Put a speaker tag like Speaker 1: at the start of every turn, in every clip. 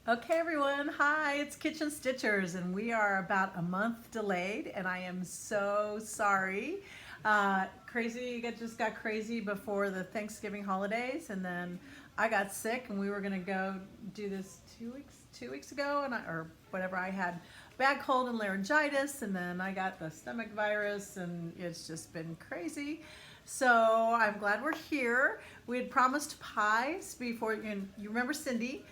Speaker 1: Okay everyone, hi, it's Kitchen Stitchers and we are about a month delayed and I am so sorry. It just got crazy before the Thanksgiving holidays and then I got sick and we were gonna go do this two weeks ago or whatever. I had bad cold and laryngitis and then I got the stomach virus and it's just been crazy. So I'm glad we're here. We had promised pies before, you remember Cindy?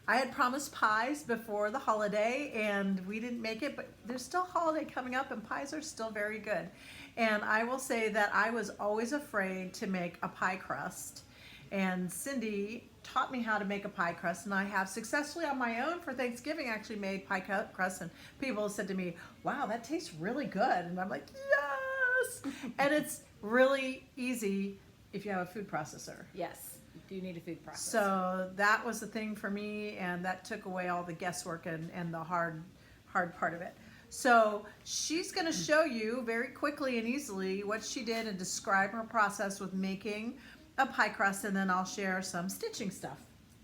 Speaker 1: I had promised pies before the holiday and we didn't make it, but there's still holiday coming up and pies are still very good. And I will say that I was always afraid to make a pie crust. And Cindy taught me how to make a pie crust, and I have successfully on my own for Thanksgiving actually made pie crust, and people have said to me, wow, that tastes really good. And I'm like, yes! And it's really easy if you have a food processor.
Speaker 2: Yes, you do need a food processor.
Speaker 1: So that was the thing for me, and that took away all the guesswork and the hard part of it. So she's going to show you very quickly and easily what she did and describe her process with making a pie crust, and then I'll share some stitching stuff.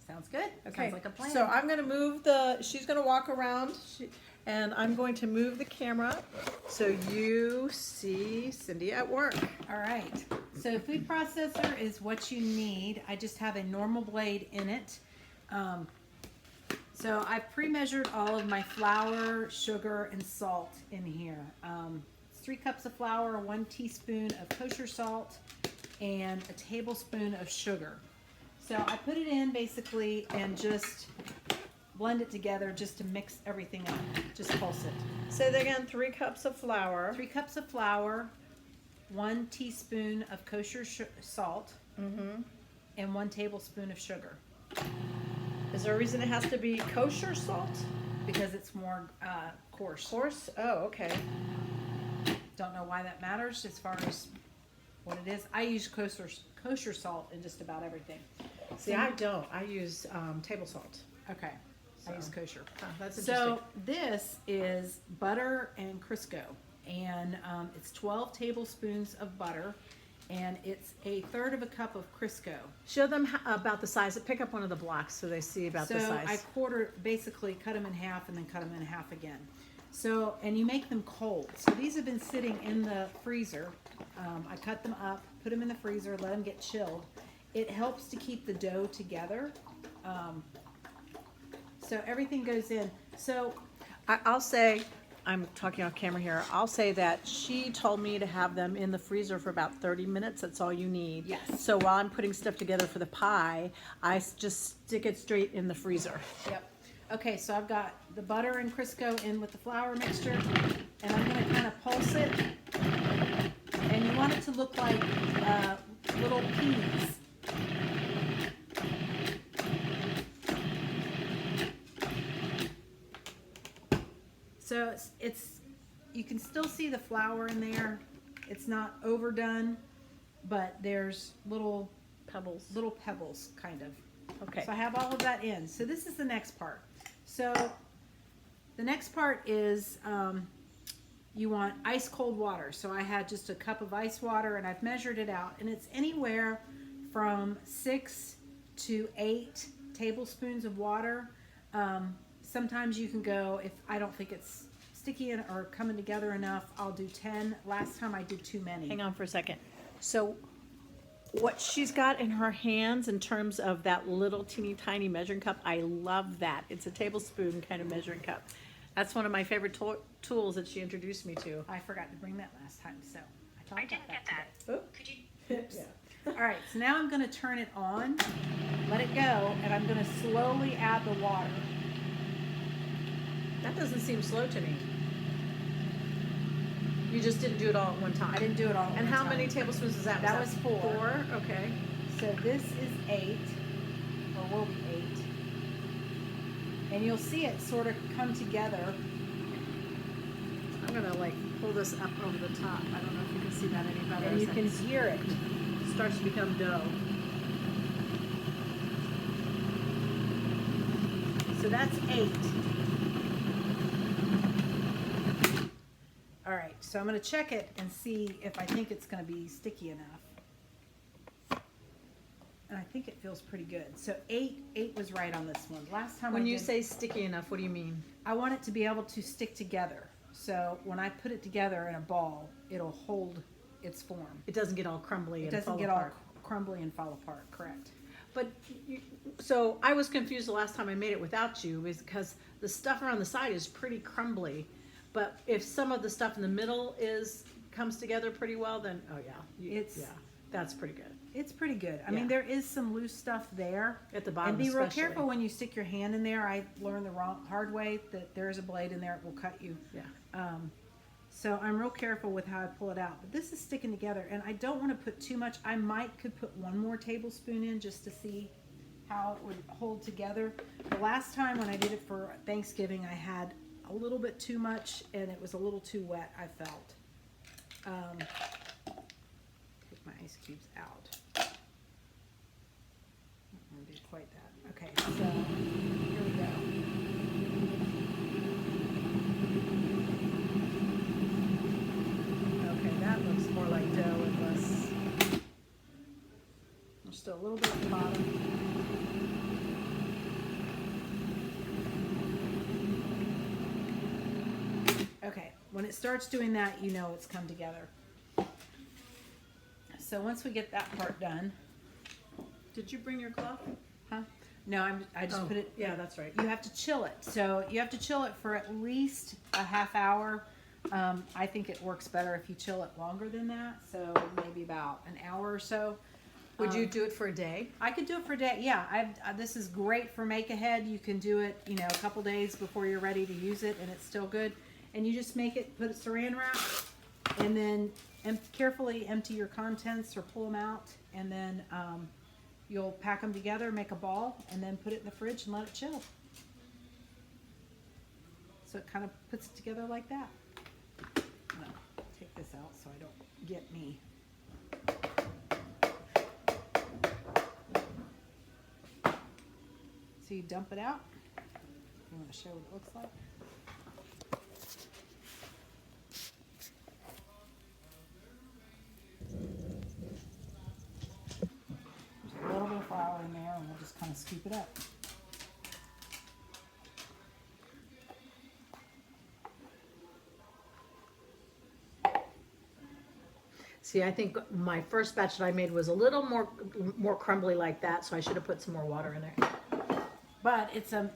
Speaker 2: Sounds good.
Speaker 1: Okay.
Speaker 2: Sounds like a plan.
Speaker 1: So I'm going to move she's going to walk around, and I'm going to move the camera so you see Cindy at work.
Speaker 2: All right. So food processor is what you need. I just have a normal blade in it. So I've pre-measured all of my flour, sugar, and salt in here. It's 3 cups of flour, 1 teaspoon of kosher salt, and a tablespoon of sugar. So I put it in basically and just blend it together just to mix everything up. Just pulse it.
Speaker 1: Say that again, 3 cups of flour.
Speaker 2: 3 cups of flour, 1 teaspoon of kosher salt, and 1 tablespoon of sugar.
Speaker 1: Is there a reason it has to be kosher salt?
Speaker 2: Because it's more coarse.
Speaker 1: Coarse? Oh, okay.
Speaker 2: Don't know why that matters as far as what it is. I use kosher salt in just about everything.
Speaker 1: See, I don't. I use table salt.
Speaker 2: Okay.
Speaker 1: So.
Speaker 2: I use kosher.
Speaker 1: That's interesting.
Speaker 2: So this is butter and Crisco, and it's 12 tablespoons of butter, and it's 1/3 cup of Crisco.
Speaker 1: Show them about the size. Pick up one of the blocks so they see about the size.
Speaker 2: So I basically cut them in half and then cut them in half again. So, and you make them cold. So these have been sitting in the freezer. I cut them up, put them in the freezer, let them get chilled. It helps to keep the dough together. So everything goes in. So
Speaker 1: I'll say, I'm talking off camera here, I'll say that she told me to have them in the freezer for about 30 minutes. That's all you need.
Speaker 2: Yes.
Speaker 1: So while I'm putting stuff together for the pie, I just stick it straight in the freezer.
Speaker 2: Yep. Okay, so I've got the butter and Crisco in with the flour mixture, and I'm going to kind of pulse it. And you want it to look like little peas. So it's you can still see the flour in there. It's not overdone, but there's little pebbles kind of.
Speaker 1: Okay.
Speaker 2: So I have all of that in. So this is the next part. So the next part is you want ice cold water. So I had just a cup of ice water and I've measured it out, and it's anywhere from 6 to 8 tablespoons of water. Sometimes you can go, if I don't think it's sticky or coming together enough, I'll do 10. Last time I did too many.
Speaker 1: Hang on for a second. So what she's got in her hands in terms of that little teeny tiny measuring cup, I love that. It's a tablespoon kind of measuring cup. That's one of my favorite tools that she introduced me to.
Speaker 2: I forgot to bring that last time, so I thought
Speaker 3: I didn't get that.
Speaker 1: Oh.
Speaker 3: Could you?
Speaker 2: Oops. Yeah. All right, so now I'm going to turn it on, let it go, and I'm going to slowly add the water.
Speaker 1: That doesn't seem slow to me. You just didn't do it all at one time.
Speaker 2: I didn't do it all at one time.
Speaker 1: And how many tablespoons is that?
Speaker 2: That was 4.
Speaker 1: 4? Okay.
Speaker 2: So this is 8, or will be 8. And you'll see it sort of come together.
Speaker 1: I'm gonna like pull this up over the top. I don't know if you can see that any better.
Speaker 2: And you can hear it.
Speaker 1: It starts to become dough.
Speaker 2: So that's 8. All right, so I'm going to check it and see if I think it's going to be sticky enough. and I think it feels pretty good. So eight was right on this one. Last time
Speaker 1: When you say sticky enough, what do you mean?
Speaker 2: I want it to be able to stick together. So when I put it together in a ball, it'll hold its form.
Speaker 1: It doesn't get all crumbly
Speaker 2: It
Speaker 1: and fall
Speaker 2: doesn't get
Speaker 1: apart.
Speaker 2: all crumbly and fall apart, correct.
Speaker 1: But so I was confused the last time I made it without you, is because the stuff around the side is pretty crumbly, but if some of the stuff in the middle comes together pretty well, then oh yeah, that's pretty good.
Speaker 2: It's pretty good. I
Speaker 1: Yeah.
Speaker 2: mean, there is some loose stuff there.
Speaker 1: At the bottom,
Speaker 2: And be real
Speaker 1: especially.
Speaker 2: careful when you stick your hand in there. I learned the hard way that there is a blade in there, it will cut you.
Speaker 1: Yeah.
Speaker 2: So I'm real careful with how I pull it out. But this is sticking together, and I don't want to put too much. I could put one more tablespoon in just to see how it would hold together. The last time when I did it for Thanksgiving, I had a little bit too much, and it was a little too wet, I felt. Take my ice cubes out. Not going to do quite that. Okay, so here we go.
Speaker 1: Okay, that looks more like dough and less.
Speaker 2: There's still a little bit at the bottom. Okay, when it starts doing that, you know it's come together. So once we get that part done,
Speaker 1: Did you bring your cloth?
Speaker 2: huh? No, I just put it.
Speaker 1: Yeah, that's right.
Speaker 2: You have to chill it. So you have to chill it for at least a half hour. I think it works better if you chill it longer than that. So maybe about an hour or so.
Speaker 1: Would you do it for a day?
Speaker 2: I could do it for a day. Yeah, this is great for make ahead. You can do it, a couple days before you're ready to use it, and it's still good. And you just make it, put it saran wrap, and then carefully empty your contents or pull them out, and then you'll pack them together, make a ball, and then put it in the fridge and let it chill. So it kind of puts it together like that. I'm gonna take this out so I don't get me. So you dump it out. You want to show what it looks like? There's a little bit of flour in there, and we'll just kind of scoop it up.
Speaker 1: See, I think my first batch that I made was a little more crumbly like that, so I should have put some more water in there.
Speaker 2: But it's a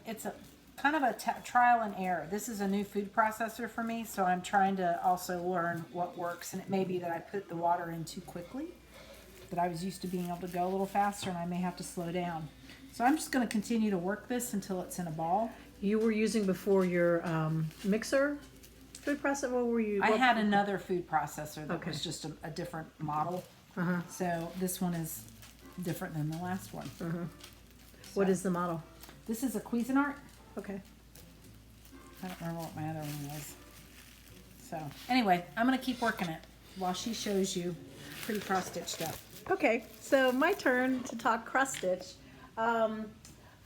Speaker 2: kind of a trial and error. This is a new food processor for me, so I'm trying to also learn what works. And it may be that I put the water in too quickly, that I was used to being able to go a little faster, and I may have to slow down. So I'm just going to continue to work this until it's in a ball.
Speaker 1: You were using before your mixer food processor? What were you?
Speaker 2: I had another food processor that
Speaker 1: Okay.
Speaker 2: was just a different model.
Speaker 1: Uh-huh.
Speaker 2: So this one is different than the last one.
Speaker 1: What is the model?
Speaker 2: This is a Cuisinart.
Speaker 1: Okay.
Speaker 2: I don't remember what my other one was. So anyway, I'm going to keep working it while she shows you pretty cross stitch stuff.
Speaker 1: Okay, so my turn to talk cross stitch.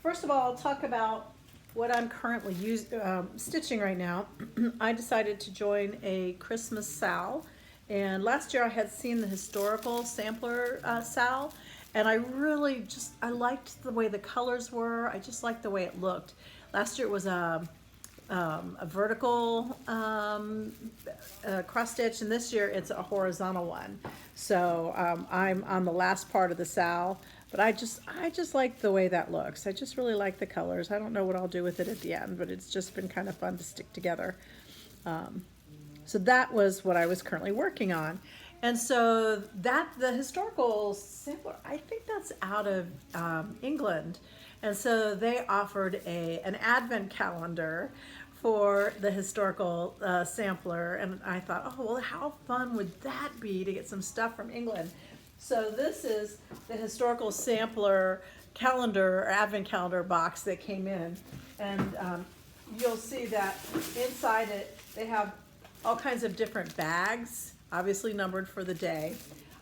Speaker 1: First of all, I'll talk about what I'm currently stitching right now. I decided to join a Christmas SAL, and last year I had seen the historical sampler SAL, and I liked the way the colors were. I just liked the way it looked. Last year it was a vertical cross stitch, and this year it's a horizontal one. So I'm on the last part of the SAL, but I just like the way that looks. I just really like the colors. I don't know what I'll do with it at the end, but it's just been kind of fun to stick together. So that was what I was currently working on. And so the historical sampler, I think that's out of England. And so they offered an advent calendar for the historical sampler. And I thought, oh, well, how fun would that be to get some stuff from England? So this is the historical sampler calendar or advent calendar box that came in. And you'll see that inside it, they have all kinds of different bags, obviously numbered for the day.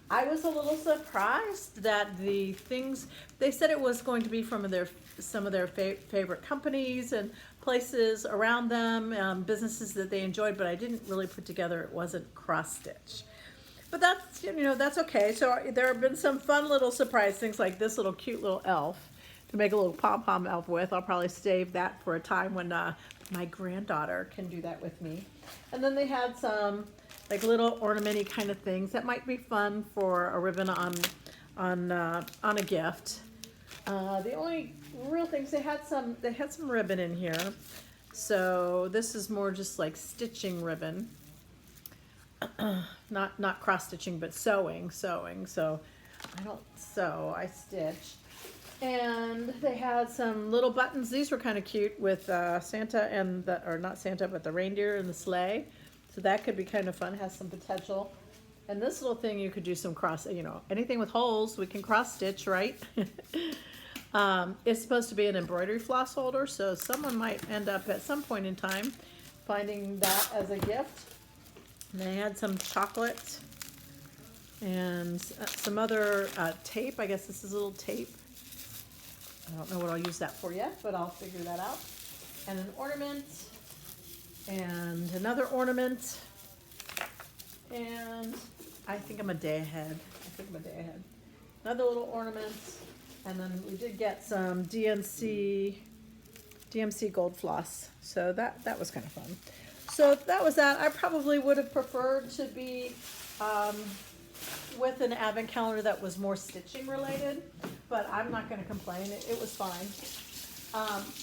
Speaker 1: I was a little surprised that the things, they said it was going to be from some of their favorite companies and places around them, businesses that they enjoyed, but I didn't really put together it wasn't cross stitch. but that's, that's okay. So there have been some fun little surprise things like this little cute little elf to make a little pom-pom elf with. I'll probably save that for a time when my granddaughter can do that with me. And then they had some like little ornamenty kind of things that might be fun for a ribbon on a gift. The only real things, they had some ribbon in here. So this is more just like stitching ribbon. Not cross stitching, but sewing. So I don't sew, I stitch. And they had some little buttons. These were kind of cute with Santa and or not Santa, but the reindeer and the sleigh. So that could be kind of fun, has some potential. And this little thing, you could do some cross, anything with holes, we can cross stitch, right? It's supposed to be an embroidery floss holder, so someone might end up at some point in time finding that as a gift. And they had some chocolate and some other tape. I guess this is a little tape. I don't know what I'll use that for yet, but I'll figure that out. And an ornament, and another ornament, and I think I'm a day ahead. Another little ornament, and then we did get some DMC gold floss. So that was kind of fun. So that was that. I probably would have preferred to be with an advent calendar that was more stitching related, but I'm not going to complain. It was fine.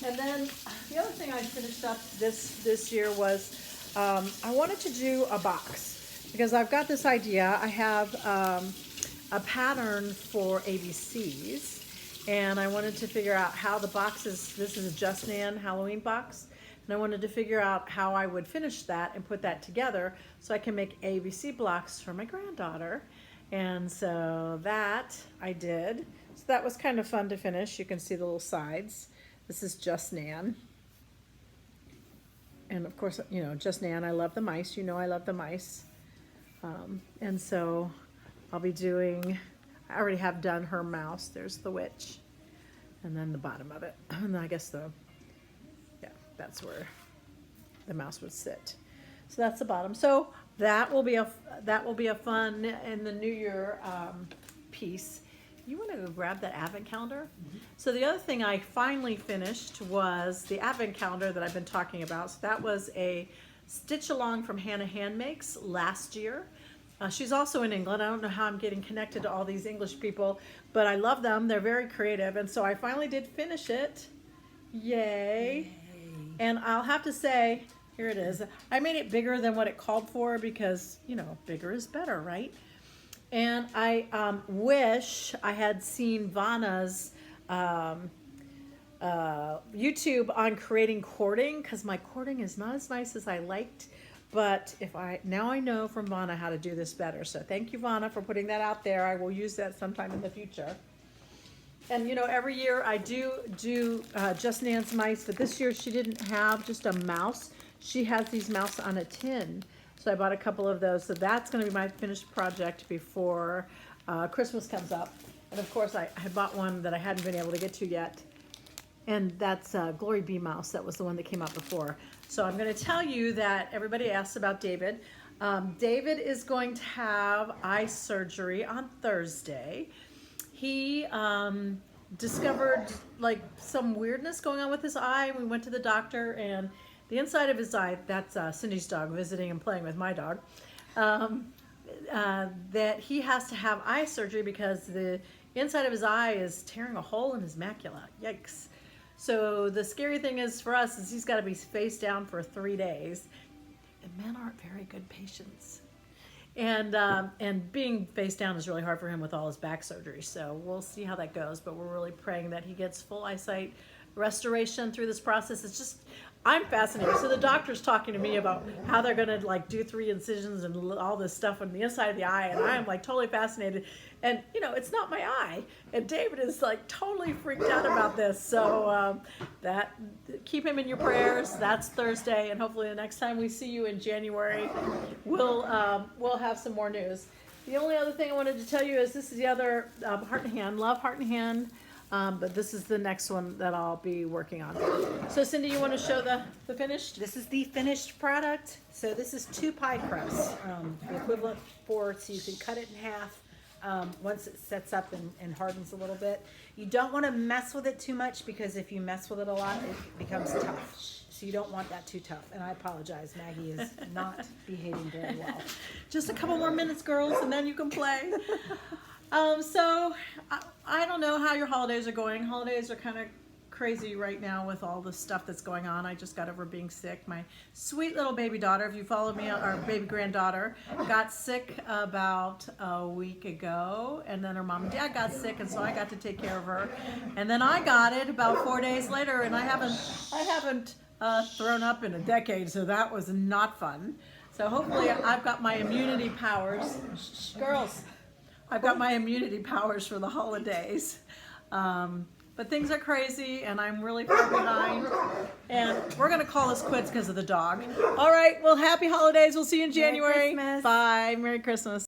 Speaker 1: And then the other thing I finished up this year was I wanted to do a box because I've got this idea. I have a pattern for ABCs, and I wanted to figure out how the boxes. This is a Just Nan Halloween box. And I wanted to figure out how I would finish that and put that together so I can make ABC blocks for my granddaughter. And so that I did. So that was kind of fun to finish. You can see the little sides. This is Just Nan. And of course, Just Nan, I love the mice. I love the mice. And so I'll be doing, I already have done her mouse. There's the witch. And then the bottom of it. And I guess that's where the mouse would sit. So that's the bottom. So that will be a fun in the New Year piece. You want to go grab that advent calendar? Mm-hmm. So the other thing I finally finished was the advent calendar that I've been talking about. So that was a stitch along from Hannah Handmakes last year. She's also in England. I don't know how I'm getting connected to all these English people, but I love them. They're very creative. And so I finally did finish it. Yay. And I'll have to say, here it is. I made it bigger than what it called for because, bigger is better, right? And I wish I had seen Vanna's YouTube on creating cording, because my cording is not as nice as I liked. But now I know from Vanna how to do this better. So thank you, Vanna, for putting that out there. I will use that sometime in the future. And every year I do Just Nan's mice, but this year she didn't have just a mouse. She has these mouse on a tin. So I bought a couple of those. So that's going to be my finished project before Christmas comes up. And of course I had bought one that I hadn't been able to get to yet. And that's Glory Bee Mouse. That was the one that came out before. So I'm going to tell you that everybody asks about David. David is going to have eye surgery on Thursday. He discovered like some weirdness going on with his eye. We went to the doctor, and the inside of his eye, that's Cindy's dog visiting and playing with my dog, that he has to have eye surgery because the inside of his eye is tearing a hole in his macula. Yikes. So the scary thing is for us is he's got to be face down for 3 days. And men aren't very good patients. And being face down is really hard for him with all his back surgery. So we'll see how that goes. But we're really praying that he gets full eyesight restoration through this process. It's just, I'm fascinated. So the doctor's talking to me about how they're going to like do 3 incisions and all this stuff on the inside of the eye. And I am like totally fascinated. And it's not my eye. And David is like totally freaked out about this. So keep him in your prayers. That's Thursday. And hopefully the next time we see you in January, we'll have some more news. The only other thing I wanted to tell you is this is the other Heart and Hand, Love Heart and Hand But this is the next one that I'll be working on. So Cindy, you want to show the finished?
Speaker 2: This is the finished product. So this is 2 pie crusts, the equivalent for, so you can cut it in half once it sets up and hardens a little bit. You don't want to mess with it too much because if you mess with it a lot, it becomes tough. So you don't want that too tough. And I apologize, Maggie is not behaving very well.
Speaker 1: Just a couple more minutes, girls, and then you can play. So I don't know how your holidays are going. Holidays are kind of crazy right now with all the stuff that's going on. I just got over being sick. My sweet little baby daughter, if you followed me, our baby granddaughter, got sick about a week ago, and then her mom and dad got sick, and so I got to take care of her. And then I got it about 4 days later, and I haven't thrown up in a decade, so that was not fun. So hopefully I've got my immunity powers. Girls, I've got my immunity powers for the holidays. But things are crazy, and I'm really far behind. And we're going to call this quits because of the dog. All right, well, happy holidays. We'll see you in January.
Speaker 2: Merry Christmas.
Speaker 1: Bye. Merry Christmas.